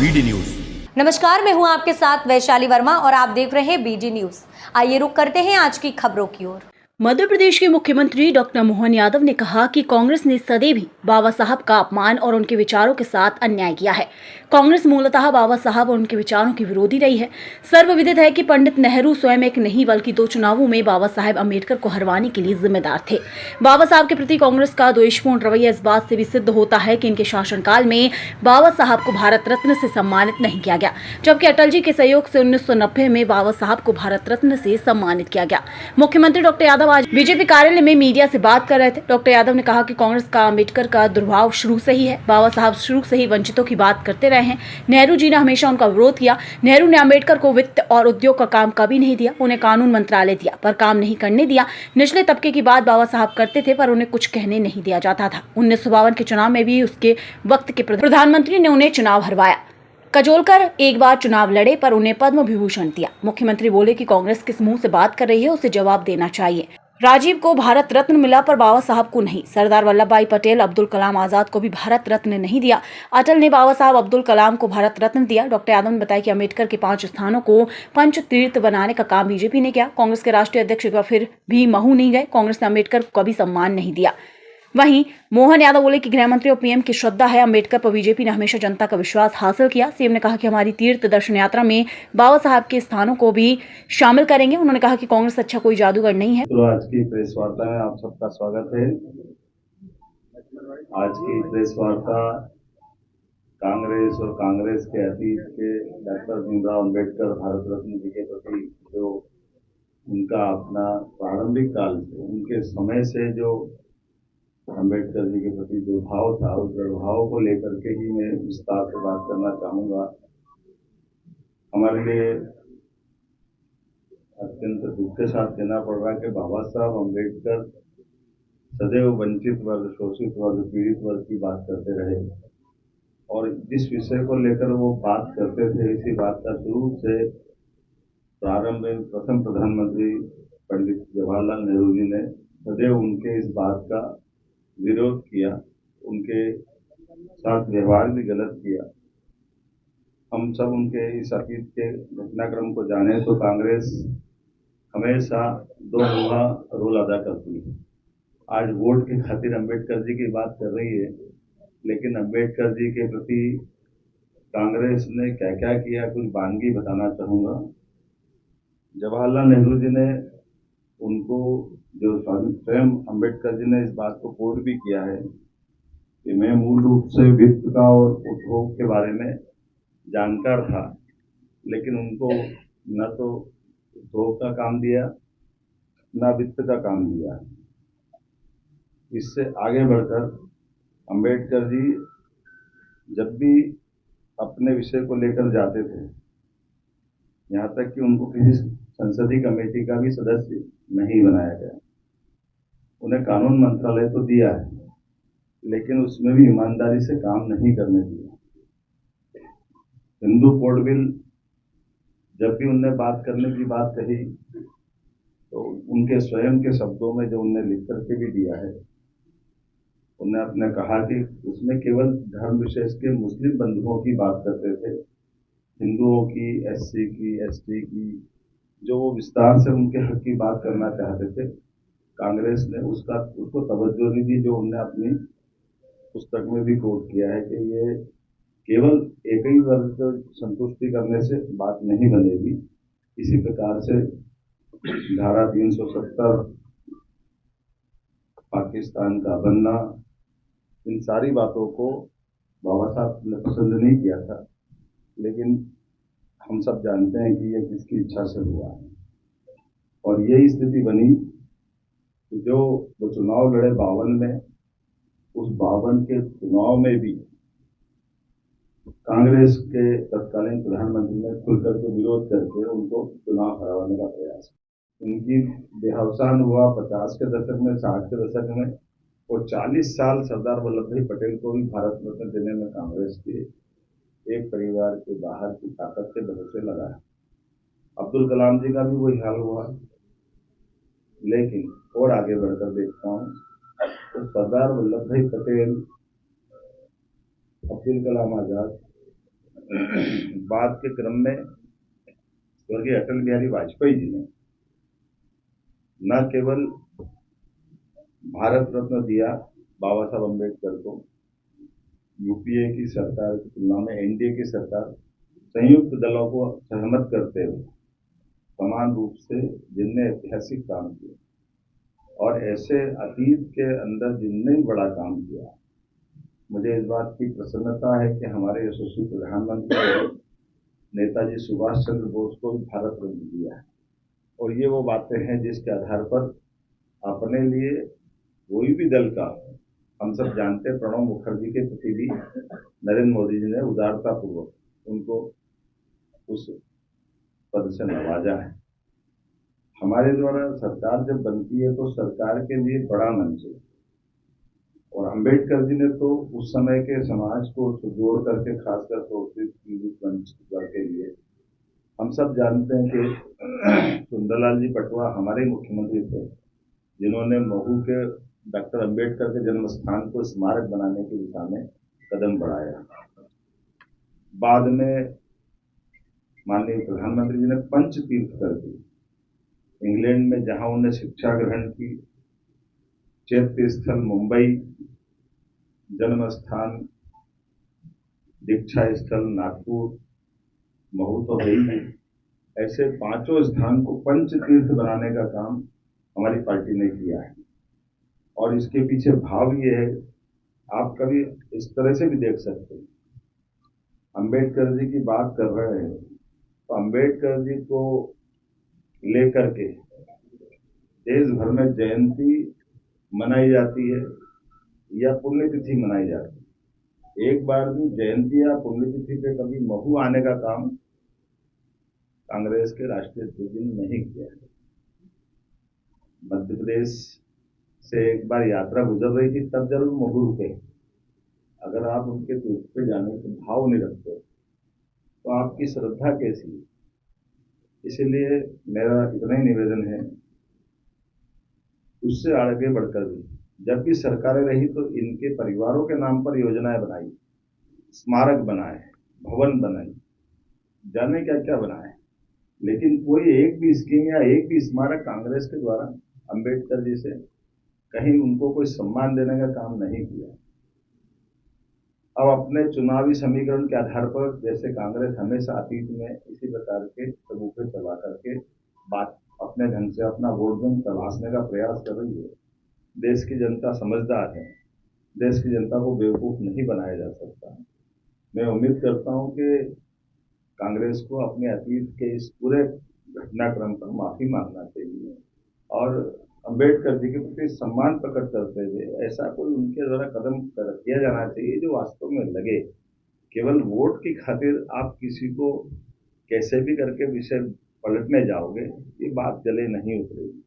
BD news. नमस्कार, मैं हूं आपके साथ वैशाली वर्मा और आप देख रहे हैं बीडी न्यूज। आइए रुक करते हैं आज की खबरों की ओर। मध्य प्रदेश के मुख्यमंत्री डॉक्टर मोहन यादव ने कहा कि कांग्रेस ने सदैव ही बाबा साहब का अपमान और उनके विचारों के साथ अन्याय किया है। कांग्रेस मूलतः बाबा साहब और उनके विचारों की विरोधी रही है। सर्वविदित है कि पंडित नेहरू स्वयं एक नहीं बल्कि 2 चुनावों में बाबा साहेब अम्बेडकर को हरवाने के लिए जिम्मेदार थे। बाबा साहब के प्रति कांग्रेस का द्वेषपूर्ण रवैया इस बात से भी सिद्ध होता है कि इनके शासनकाल में बाबा साहब को भारत रत्न से सम्मानित नहीं किया गया, जबकि अटल जी के सहयोग से 1990 में बाबा साहब को भारत रत्न से सम्मानित किया गया। मुख्यमंत्री डॉक्टर यादव आज बीजेपी कार्यालय में मीडिया से बात कर रहे थे। डॉक्टर यादव ने कहा कि कांग्रेस का अम्बेडकर का दुर्भाव शुरू से ही है। बाबा साहब शुरू से ही वंचितों की बात करते रहे हैं। नेहरू जी ने हमेशा उनका विरोध किया। नेहरू ने अम्बेडकर को वित्त और उद्योग का काम कभी नहीं दिया। उन्हें कानून मंत्रालय दिया पर काम नहीं करने दिया। निचले तबके की बात बाबा साहब करते थे पर उन्हें कुछ कहने नहीं दिया जाता था। 1952 के चुनाव में भी उसके वक्त के प्रधानमंत्री ने उन्हें चुनाव हरवाया। कजोलकर एक बार चुनाव लड़े पर उन्हें पद्म विभूषण दिया। मुख्यमंत्री बोले कि कांग्रेस किस मुंह से बात कर रही है, उसे जवाब देना चाहिए। राजीव को भारत रत्न मिला पर बाबा साहब को नहीं। सरदार वल्लभ भाई पटेल, अब्दुल कलाम आजाद को भी भारत रत्न नहीं दिया। अटल ने बाबा साहब अब्दुल कलाम को भारत रत्न दिया। डॉक्टर यादव ने बताया कि अम्बेडकर के 5 स्थानों को पंच तीर्थ बनाने का काम बीजेपी ने किया। कांग्रेस के राष्ट्रीय अध्यक्ष फिर भी महू नहीं गए। कांग्रेस ने अम्बेडकर को कभी सम्मान नहीं दिया। वहीं मोहन यादव बोले कि गृह मंत्री और पीएम की श्रद्धा है। अम्बेडकर पर बीजेपी ने हमेशा जनता का विश्वास हासिल किया। सीएम ने कहा कि हमारी तीर्थ दर्शन यात्रा में बाबा साहब के स्थानों को भी शामिल करेंगे। उन्होंने कहा कि कांग्रेस अच्छा कोई जादूगर नहीं है। तो आज की प्रेस वार्ता में आप सबका स्वागत है। आज की प्रेस वार्ता कांग्रेस और कांग्रेस के अतीत के डॉक्टर भीमराव अम्बेडकर भारत रत्न जी के प्रति जो उनका अपना प्रारंभिक काल से उनके समय से जो अम्बेडकर जी के प्रति जो भाव था, उस भाव को लेकर के ही मैं विस्तार से बात करना चाहूंगा। हमारे लिए अत्यंत दुख के साथ कहना पड़ रहा है कि बाबा साहब अम्बेडकर सदैव वंचित वर्ग, शोषित वर्ग, पीड़ित वर्ग की बात करते रहे और जिस विषय को लेकर वो बात करते थे, इसी बात का शुरू से प्रारंभ में प्रथम प्रधानमंत्री पंडित जवाहरलाल नेहरू जी ने सदैव उनके इस बात का विरोध किया, उनके साथ व्यवहार भी गलत किया। हम सब उनके इस अतीत के घटनाक्रम को जाने तो कांग्रेस हमेशा 2 मुहा रोल अदा करती है। आज वोट की खातिर अम्बेडकर जी की बात कर रही है, लेकिन अम्बेडकर जी के प्रति कांग्रेस ने क्या क्या किया, कुछ बानगी बताना चाहूंगा। जवाहरलाल नेहरू जी ने उनको जो स्वयं अम्बेडकर जी ने इस बात को कोट भी किया है कि मैं मूल रूप से वित्त का और उद्योग के बारे में जानकार था, लेकिन उनको न तो उद्योग का काम दिया न वित्त का काम दिया। इससे आगे बढ़कर अम्बेडकर जी जब भी अपने विषय को लेकर जाते थे, यहाँ तक कि उनको किसी संसदीय कमेटी का भी सदस्य नहीं बनाया गया। उन्हें कानून मंत्रालय तो दिया है, लेकिन उसमें भी ईमानदारी से काम नहीं करने दिया। हिंदू कोड बिल जब भी उनने बात करने की बात कही तो उनके स्वयं के शब्दों में जो उनने लिख करके भी दिया है, उन्हें अपने कहा कि उसमें केवल धर्म विशेष के मुस्लिम बंधुओं की बात करते थे, हिंदुओं की, एससी की, एसटी की, जो वो विस्तार से उनके हक की बात करना चाहते थे, कांग्रेस ने उसको तवज्जो नहीं दी। जो उन्होंने अपनी पुस्तक में भी कोट किया है कि ये केवल एक ही वर्ग को संतुष्टि करने से बात नहीं बनेगी। इसी प्रकार से धारा 370, पाकिस्तान का बनना, इन सारी बातों को बाबा साहब ने पसंद नहीं किया था, लेकिन हम सब जानते हैं कि यह किसकी इच्छा से हुआ है और यही स्थिति बनी कि जो वो चुनाव लड़े 52 में, उस 52 के चुनाव में भी कांग्रेस के तत्कालीन प्रधानमंत्री ने खुलकर के विरोध करके उनको चुनाव हराने का प्रयास किया। उनकी देहावसान हुआ 50 के दशक में, 60 के दशक में, और 40 साल सरदार वल्लभ भाई पटेल को भी भारत रत्न देने में कांग्रेस के एक परिवार के बाहर की ताकत के भरोसे लगा है। अब्दुल कलाम जी का भी वही हाल हुआ, लेकिन और आगे बढ़कर देखता हूँ तो सरदार वल्लभ भाई पटेल, अब्दुल कलाम आजाद, बाद के क्रम में स्वर्गीय अटल बिहारी वाजपेयी जी ने न केवल भारत रत्न दिया बाबा साहब अम्बेडकर को, यूपीए की सरकार की तुलना में एनडीए की सरकार संयुक्त दलों को सहमत करते हुए समान रूप से जिनने ऐतिहासिक काम किए और ऐसे अतीत के अंदर जिनने बड़ा काम किया, मुझे इस बात की प्रसन्नता है कि हमारे यशस्वी प्रधानमंत्री नेताजी सुभाष चंद्र बोस को भी भारत रत्न दिया है। और ये वो बातें हैं जिसके आधार पर अपने लिए कोई भी दल का, हम सब जानते हैं प्रणब मुखर्जी के प्रति भी नरेंद्र मोदी जी ने उदारता पूर्वक उनको उस पद से नवाजा है। हमारे द्वारा सरकार जब बनती है तो सरकार के लिए बड़ा मंच है, और अम्बेडकर जी ने तो उस समय के समाज को जोड़ करके खासकर शोषित पीड़ित वंचित वर्ग के लिए, हम सब जानते हैं कि सुंदरलाल जी पटवा हमारे मुख्यमंत्री थे जिन्होंने महू के डॉक्टर अम्बेडकर के जन्म स्थान को स्मारक बनाने की दिशा में कदम बढ़ाया। बाद में माननीय प्रधानमंत्री जी ने पंच तीर्थ कर दी। इंग्लैंड में जहां उन्होंने शिक्षा ग्रहण की, चैत्य स्थल मुंबई, जन्म स्थान दीक्षा स्थल नागपुर, महू तो है ही, ऐसे पांचों स्थान को पंच तीर्थ बनाने का काम हमारी पार्टी ने किया है। और इसके पीछे भाव ये है, आप कभी इस तरह से भी देख सकते हैं, अम्बेडकर जी की बात कर रहे हैं तो अम्बेडकर जी को लेकर के देश भर में जयंती मनाई जाती है या पुण्यतिथि मनाई जाती है। एक बार भी जयंती या पुण्यतिथि पे कभी महू आने का काम कांग्रेस के राष्ट्रीय अध्यक्ष ने नहीं किया है। मध्य प्रदेश से एक बार यात्रा गुजर रही थी, तब जरूर महू रुके। अगर आप उनके तीर्थ पे जाने के भाव नहीं रखते तो आपकी श्रद्धा कैसी है? इसीलिए मेरा इतना ही निवेदन है, उससे आगे बढ़कर भी जब भी सरकारें रही तो इनके परिवारों के नाम पर योजनाएं बनाई, स्मारक बनाए, भवन बनाई, जाने क्या क्या बनाए, लेकिन कोई एक भी स्कीम या एक भी स्मारक कांग्रेस के द्वारा अम्बेडकर जी से कहीं उनको कोई सम्मान देने का काम नहीं किया। अब अपने चुनावी समीकरण के आधार पर जैसे कांग्रेस हमेशा अतीत में इसी प्रकार के सबूते चला करके बात अपने ढंग से अपना वोट बैंक तलाशने का प्रयास कर रही है। देश की जनता समझदार है, देश की जनता को बेवकूफ नहीं बनाया जा सकता। मैं उम्मीद करता हूं कि कांग्रेस को अपने अतीत के इस पूरे घटनाक्रम पर माफी मांगना चाहिए और अम्बेडकर जी के प्रति सम्मान प्रकट करते हुए ऐसा कोई उनके द्वारा कदम किया जाना चाहिए जो वास्तव में लगे। केवल वोट की खातिर आप किसी को कैसे भी करके विषय पलटने जाओगे, ये बात गले नहीं उतरेगी।